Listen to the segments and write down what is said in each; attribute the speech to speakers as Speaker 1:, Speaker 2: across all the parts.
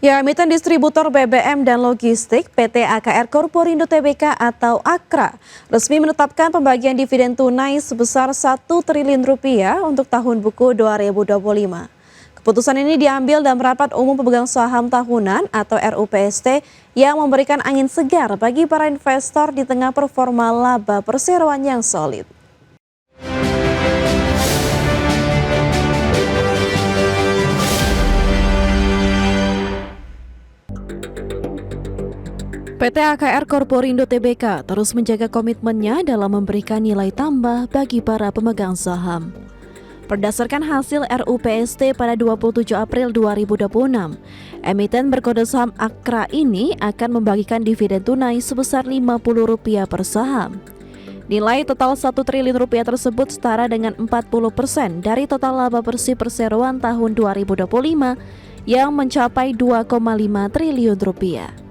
Speaker 1: Ya, emiten distributor BBM dan logistik PT AKR Korporindo Tbk atau AKRA resmi menetapkan pembagian dividen tunai sebesar 1 triliun rupiah untuk tahun buku 2025. Keputusan ini diambil dalam rapat umum pemegang saham tahunan atau RUPST yang memberikan angin segar bagi para investor di tengah performa laba perseroan yang solid. PT AKR Korporindo Tbk terus menjaga komitmennya dalam memberikan nilai tambah bagi para pemegang saham. Berdasarkan hasil RUPST pada 27 April 2026, emiten berkode saham AKRA ini akan membagikan dividen tunai sebesar Rp50 per saham. Nilai total 1 triliun rupiah tersebut setara dengan 40% dari total laba bersih perseroan tahun 2025 yang mencapai 2,5 triliun rupiah.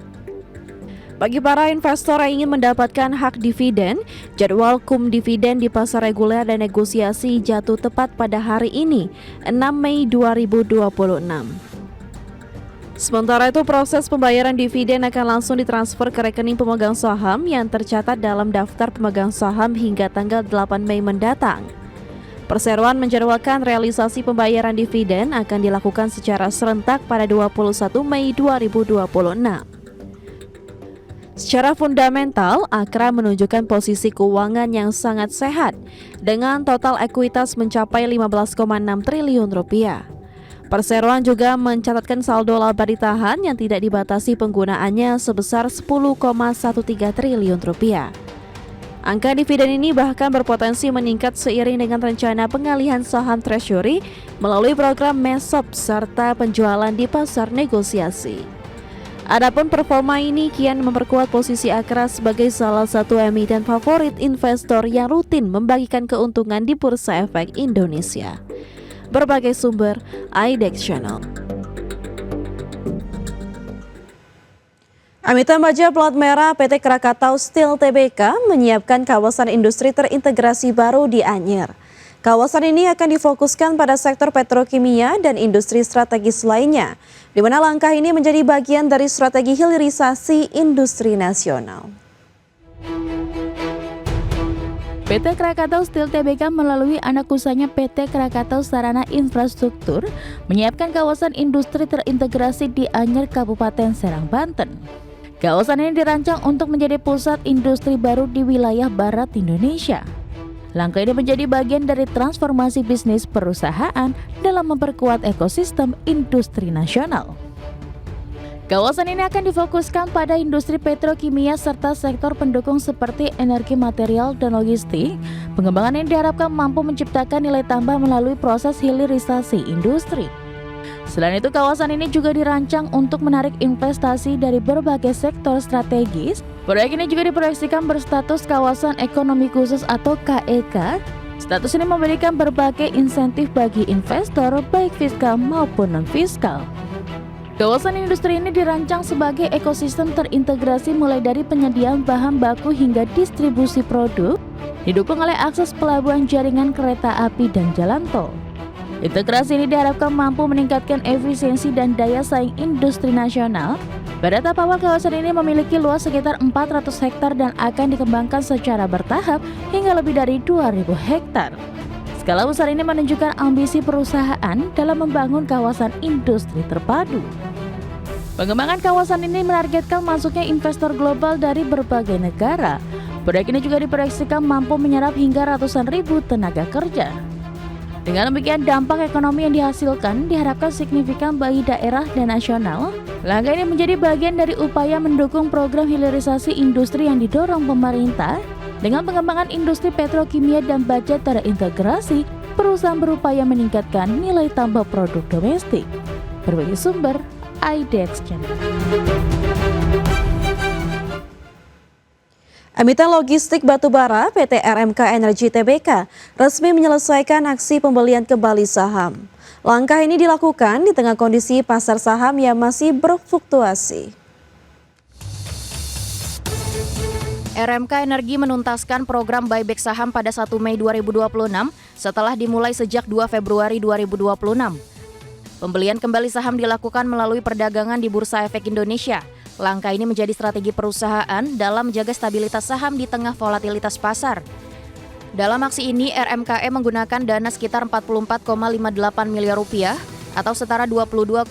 Speaker 1: Bagi para investor yang ingin mendapatkan hak dividen, jadwal dividen di pasar reguler dan negosiasi jatuh tepat pada hari ini, 6 Mei 2026. Sementara itu, proses pembayaran dividen akan langsung ditransfer ke rekening pemegang saham yang tercatat dalam daftar pemegang saham hingga tanggal 8 Mei mendatang. Perseroan menjadwalkan realisasi pembayaran dividen akan dilakukan secara serentak pada 21 Mei 2026. Secara fundamental, AKRA menunjukkan posisi keuangan yang sangat sehat dengan total ekuitas mencapai 15,6 triliun rupiah. Perseroan juga mencatatkan saldo laba ditahan yang tidak dibatasi penggunaannya sebesar 10,13 triliun rupiah. Angka dividen ini bahkan berpotensi meningkat seiring dengan rencana pengalihan saham treasury melalui program MESOP serta penjualan di pasar negosiasi. Adapun performa ini kian memperkuat posisi AKRA sebagai salah satu emiten favorit investor yang rutin membagikan keuntungan di Bursa Efek Indonesia. Berbagai sumber, IDEX Channel. Emiten baja plat merah PT Krakatau Steel Tbk menyiapkan kawasan industri terintegrasi baru di Anyer. Kawasan ini akan difokuskan pada sektor petrokimia dan industri strategis lainnya, di mana langkah ini menjadi bagian dari strategi hilirisasi industri nasional.
Speaker 2: PT Krakatau Steel Tbk melalui anak usahanya PT Krakatau Sarana Infrastruktur menyiapkan kawasan industri terintegrasi di Anyer, Kabupaten Serang, Banten. Kawasan ini dirancang untuk menjadi pusat industri baru di wilayah barat Indonesia. Langkah ini menjadi bagian dari transformasi bisnis perusahaan dalam memperkuat ekosistem industri nasional. Kawasan ini akan difokuskan pada industri petrokimia serta sektor pendukung seperti energi material dan logistik. Pengembangan ini diharapkan mampu menciptakan nilai tambah melalui proses hilirisasi industri. Selain itu, kawasan ini juga dirancang untuk menarik investasi dari berbagai sektor strategis. Proyek ini juga diproyeksikan berstatus kawasan ekonomi khusus atau KEK. Status ini memberikan berbagai insentif bagi investor baik fiskal maupun non-fiskal. Kawasan industri ini dirancang sebagai ekosistem terintegrasi mulai dari penyediaan bahan baku hingga distribusi produk, didukung oleh akses pelabuhan, jaringan kereta api dan jalan tol. Integrasi ini diharapkan mampu meningkatkan efisiensi dan daya saing industri nasional. Pada tahap awal, kawasan ini memiliki luas sekitar 400 hektar dan akan dikembangkan secara bertahap hingga lebih dari 2.000 hektar. Skala besar ini menunjukkan ambisi perusahaan dalam membangun kawasan industri terpadu. Pengembangan kawasan ini menargetkan masuknya investor global dari berbagai negara. Proyek ini juga diproyeksikan mampu menyerap hingga ratusan ribu tenaga kerja. Dengan demikian, dampak ekonomi yang dihasilkan diharapkan signifikan bagi daerah dan nasional. Langkah ini menjadi bagian dari upaya mendukung program hilirisasi industri yang didorong pemerintah. Dengan pengembangan industri petrokimia dan baja terintegrasi, perusahaan berupaya meningkatkan nilai tambah produk domestik. Berbagai sumber, IDEX Channel.
Speaker 1: Emiten logistik batubara PT RMK Energi Tbk resmi menyelesaikan aksi pembelian kembali saham. Langkah ini dilakukan di tengah kondisi pasar saham yang masih berfluktuasi.
Speaker 3: RMK Energi menuntaskan program buyback saham pada 1 Mei 2026 setelah dimulai sejak 2 Februari 2026. Pembelian kembali saham dilakukan melalui perdagangan di Bursa Efek Indonesia. Langkah ini menjadi strategi perusahaan dalam menjaga stabilitas saham di tengah volatilitas pasar. Dalam aksi ini, RMKE menggunakan dana sekitar 44,58 miliar rupiah atau setara 22,29%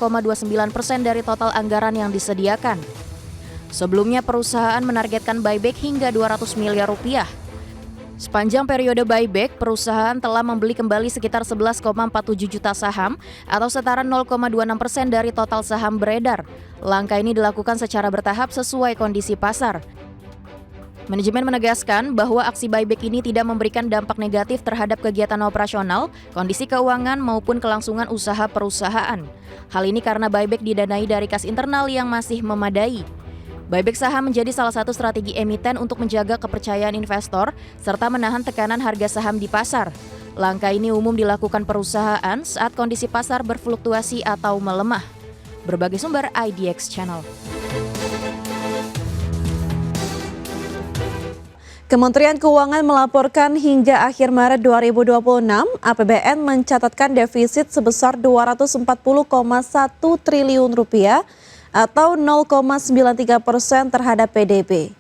Speaker 3: dari total anggaran yang disediakan. Sebelumnya perusahaan menargetkan buyback hingga 200 miliar rupiah. Sepanjang periode buyback, perusahaan telah membeli kembali sekitar 11,47 juta saham atau setara 0,26% dari total saham beredar. Langkah ini dilakukan secara bertahap sesuai kondisi pasar. Manajemen menegaskan bahwa aksi buyback ini tidak memberikan dampak negatif terhadap kegiatan operasional, kondisi keuangan maupun kelangsungan usaha perusahaan. Hal ini karena buyback didanai dari kas internal yang masih memadai. Buyback saham menjadi salah satu strategi emiten untuk menjaga kepercayaan investor serta menahan tekanan harga saham di pasar. Langkah ini umum dilakukan perusahaan saat kondisi pasar berfluktuasi atau melemah. Berbagai sumber IDX Channel.
Speaker 1: Kementerian Keuangan melaporkan hingga akhir Maret 2026, APBN mencatatkan defisit sebesar 240,1 triliun rupiah atau 0,93% terhadap PDB.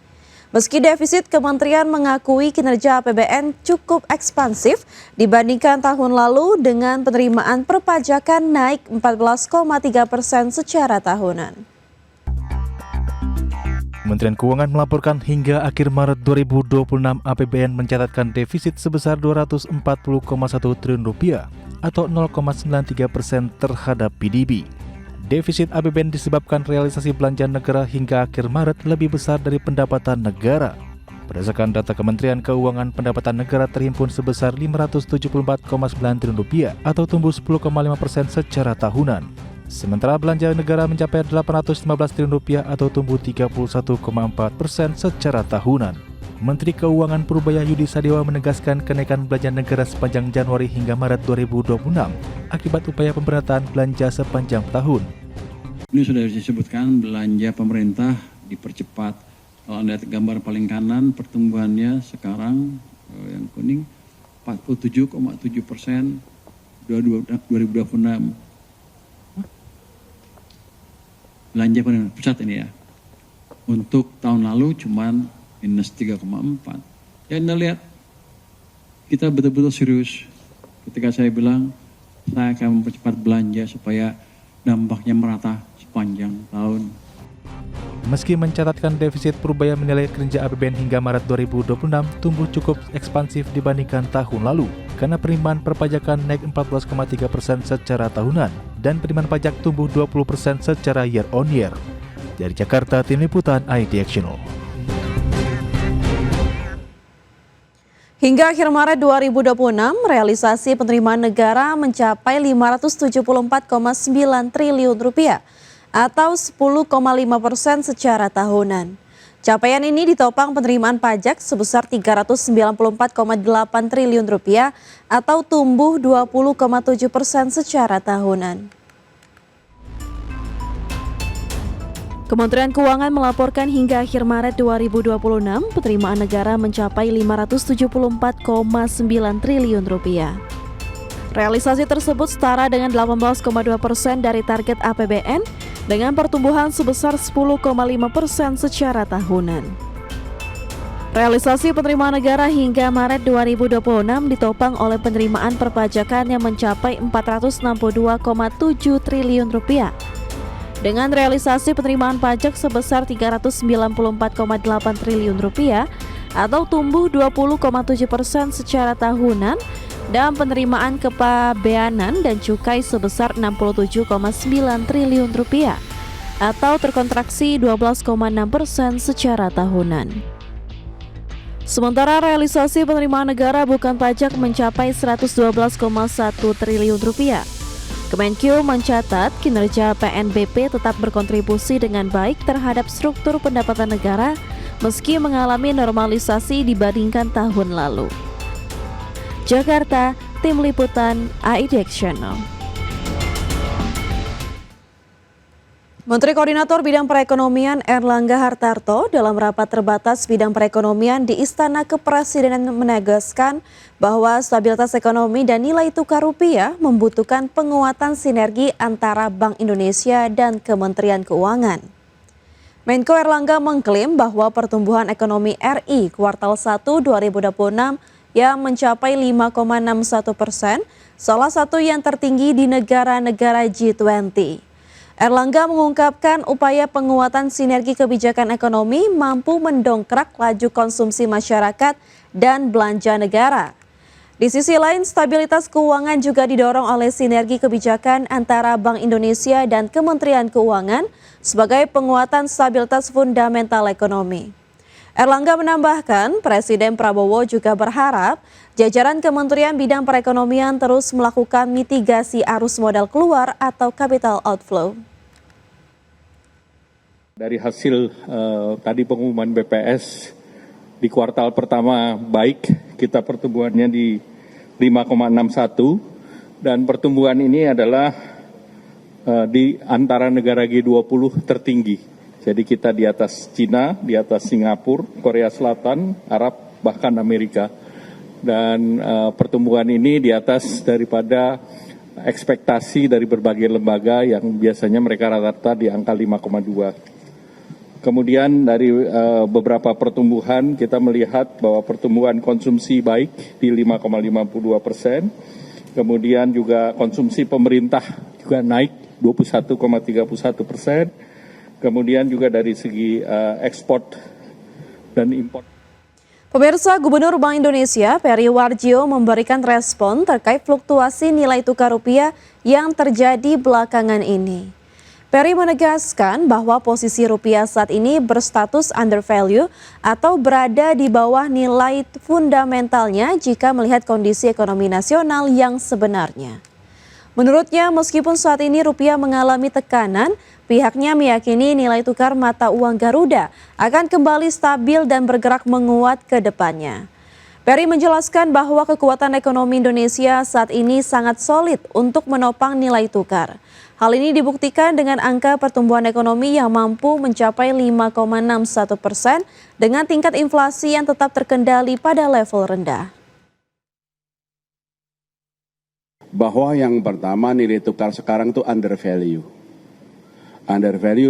Speaker 1: Meski defisit, kementerian mengakui kinerja APBN cukup ekspansif dibandingkan tahun lalu dengan penerimaan perpajakan naik 14,3% secara tahunan.
Speaker 4: Kementerian Keuangan melaporkan hingga akhir Maret 2026 APBN mencatatkan defisit sebesar 240,1 triliun rupiah atau 0,93% terhadap PDB. Defisit APBN disebabkan realisasi belanja negara hingga akhir Maret lebih besar dari pendapatan negara. Berdasarkan data Kementerian Keuangan, pendapatan negara terhimpun sebesar 574,9 triliun rupiah atau tumbuh 10,5% secara tahunan. Sementara belanja negara mencapai 815 triliun rupiah atau tumbuh 31,4% secara tahunan. Menteri Keuangan Purbaya Yudi Sadewa menegaskan kenaikan belanja negara sepanjang Januari hingga Maret 2026 akibat upaya pemerataan belanja sepanjang tahun.
Speaker 5: Ini sudah disebutkan belanja pemerintah dipercepat. Kalau Anda lihat gambar paling kanan, pertumbuhannya sekarang yang kuning 47,7% 2026. Belanja pemerintah pusat ini ya. Untuk tahun lalu cuman minus 3,4. Ya Anda lihat, kita betul-betul serius ketika saya bilang saya akan mempercepat belanja supaya dampaknya merata sepanjang tahun.
Speaker 4: Meski mencatatkan defisit, Purbaya menilai kinerja APBN hingga Maret 2026 tumbuh cukup ekspansif dibandingkan tahun lalu karena penerimaan perpajakan naik 14,3% secara tahunan dan penerimaan pajak tumbuh 20% secara year on year. Dari Jakarta, Tim Liputan IDX Channel.
Speaker 1: Hingga akhir Maret 2026, realisasi penerimaan negara mencapai 574,9 triliun rupiah atau 10,5% secara tahunan. Capaian ini ditopang penerimaan pajak sebesar 394,8 triliun rupiah atau tumbuh 20,7% secara tahunan. Kementerian Keuangan melaporkan hingga akhir Maret 2026, penerimaan negara mencapai 574,9 triliun rupiah. Realisasi tersebut setara dengan 18,2% dari target APBN dengan pertumbuhan sebesar 10,5% secara tahunan. Realisasi penerimaan negara hingga Maret 2026 ditopang oleh penerimaan perpajakan yang mencapai 462,7 triliun rupiah. Dengan realisasi penerimaan pajak sebesar 394,8 triliun rupiah atau tumbuh 20,7% secara tahunan dan penerimaan kepabeanan dan cukai sebesar 67,9 triliun rupiah atau terkontraksi 12,6% secara tahunan. Sementara realisasi penerimaan negara bukan pajak mencapai 112,1 triliun rupiah. Kemenkyu mencatat kinerja PNBP tetap berkontribusi dengan baik terhadap struktur pendapatan negara meski mengalami normalisasi dibandingkan tahun lalu. Jakarta, Tim Liputan IDX Channel. Menteri Koordinator Bidang Perekonomian Erlangga Hartarto dalam rapat terbatas bidang perekonomian di Istana Kepresidenan menegaskan bahwa stabilitas ekonomi dan nilai tukar rupiah membutuhkan penguatan sinergi antara Bank Indonesia dan Kementerian Keuangan. Menko Erlangga mengklaim bahwa pertumbuhan ekonomi RI kuartal 1 2026 yang mencapai 5,61%, salah satu yang tertinggi di negara-negara G20. Erlangga mengungkapkan upaya penguatan sinergi kebijakan ekonomi mampu mendongkrak laju konsumsi masyarakat dan belanja negara. Di sisi lain, stabilitas keuangan juga didorong oleh sinergi kebijakan antara Bank Indonesia dan Kementerian Keuangan sebagai penguatan stabilitas fundamental ekonomi. Erlangga menambahkan, Presiden Prabowo juga berharap jajaran Kementerian Bidang Perekonomian terus melakukan mitigasi arus modal keluar atau capital outflow.
Speaker 6: Dari hasil tadi pengumuman BPS di kuartal pertama baik, kita pertumbuhannya di 5,61 dan pertumbuhan ini adalah di antara negara G20 tertinggi. Jadi kita di atas Cina, di atas Singapura, Korea Selatan, Arab, bahkan Amerika. Dan pertumbuhan ini di atas daripada ekspektasi dari berbagai lembaga yang biasanya mereka rata-rata di angka 5,2. Kemudian dari beberapa pertumbuhan kita melihat bahwa pertumbuhan konsumsi baik di 5,52%. Kemudian juga konsumsi pemerintah juga naik 21,31%. Kemudian juga dari segi ekspor dan impor.
Speaker 1: Pemirsa, Gubernur Bank Indonesia Peri Warjio memberikan respon terkait fluktuasi nilai tukar rupiah yang terjadi belakangan ini. Peri menegaskan bahwa posisi rupiah saat ini berstatus undervalue atau berada di bawah nilai fundamentalnya jika melihat kondisi ekonomi nasional yang sebenarnya. Menurutnya, meskipun saat ini rupiah mengalami tekanan, pihaknya meyakini nilai tukar mata uang Garuda akan kembali stabil dan bergerak menguat ke depannya. Peri menjelaskan bahwa kekuatan ekonomi Indonesia saat ini sangat solid untuk menopang nilai tukar. Hal ini dibuktikan dengan angka pertumbuhan ekonomi yang mampu mencapai 5,61% dengan tingkat inflasi yang tetap terkendali pada level rendah.
Speaker 7: Bahwa yang pertama nilai tukar sekarang itu undervalue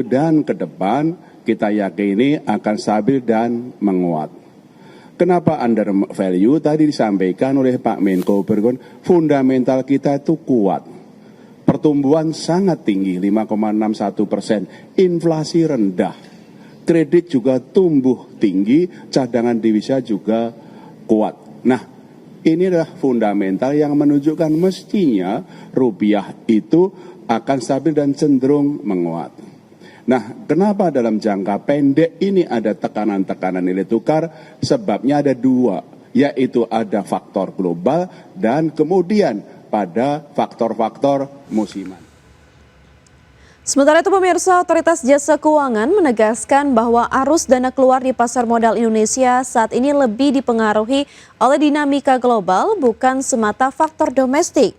Speaker 7: dan ke depan kita yakini akan stabil dan menguat. Kenapa undervalue? Tadi disampaikan oleh Pak Menko fundamental kita itu kuat. Pertumbuhan sangat tinggi 5,61%, inflasi rendah, kredit juga tumbuh tinggi, cadangan devisa juga kuat. Nah, ini adalah fundamental yang menunjukkan mestinya rupiah itu akan stabil dan cenderung menguat. Nah, kenapa dalam jangka pendek ini ada tekanan-tekanan nilai tukar? Sebabnya ada dua, yaitu ada faktor global dan kemudian pada faktor-faktor musiman.
Speaker 1: Sementara itu pemirsa, Otoritas Jasa Keuangan menegaskan bahwa arus dana keluar di pasar modal Indonesia saat ini lebih dipengaruhi oleh dinamika global bukan semata faktor domestik.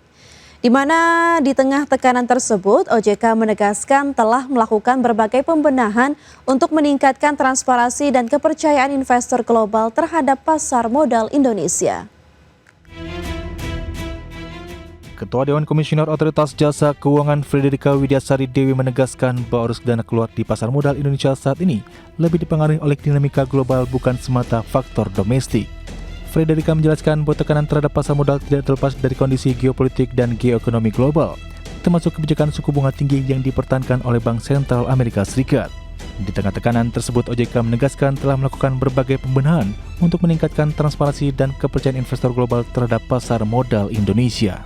Speaker 1: Di mana di tengah tekanan tersebut, OJK menegaskan telah melakukan berbagai pembenahan untuk meningkatkan transparansi dan kepercayaan investor global terhadap pasar modal Indonesia.
Speaker 4: Ketua Dewan Komisioner Otoritas Jasa Keuangan Frederika Widyasari Dewi menegaskan bahwa arus dana keluar di pasar modal Indonesia saat ini lebih dipengaruhi oleh dinamika global bukan semata faktor domestik. Frederika menjelaskan bahwa tekanan terhadap pasar modal tidak terlepas dari kondisi geopolitik dan geoekonomi global, termasuk kebijakan suku bunga tinggi yang dipertahankan oleh Bank Sentral Amerika Serikat. Di tengah tekanan tersebut, OJK menegaskan telah melakukan berbagai pembenahan untuk meningkatkan transparansi dan kepercayaan investor global terhadap pasar modal Indonesia.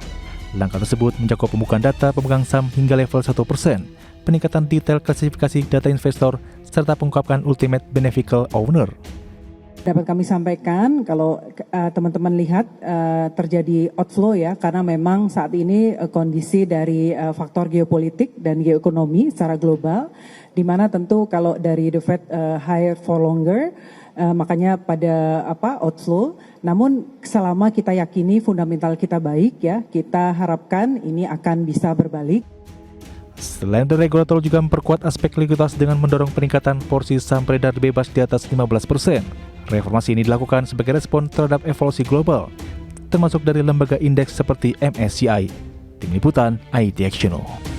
Speaker 4: Langkah tersebut mencakup pembukaan data pemegang saham hingga level 1%, peningkatan detail klasifikasi data investor, serta pengungkapkan ultimate beneficial owner.
Speaker 8: Dapat kami sampaikan kalau teman-teman lihat terjadi outflow ya, karena memang saat ini kondisi dari faktor geopolitik dan geoekonomi secara global, di mana tentu kalau dari the Fed higher for longer, makanya pada outflow. Namun selama kita yakini fundamental kita baik ya, kita harapkan ini akan bisa berbalik.
Speaker 4: Selain itu, regulator juga memperkuat aspek likuiditas dengan mendorong peningkatan porsi saham beredar bebas di atas 15%. Reformasi ini dilakukan sebagai respon terhadap evolusi global, termasuk dari lembaga indeks seperti MSCI. Tim Liputan IT Actiono.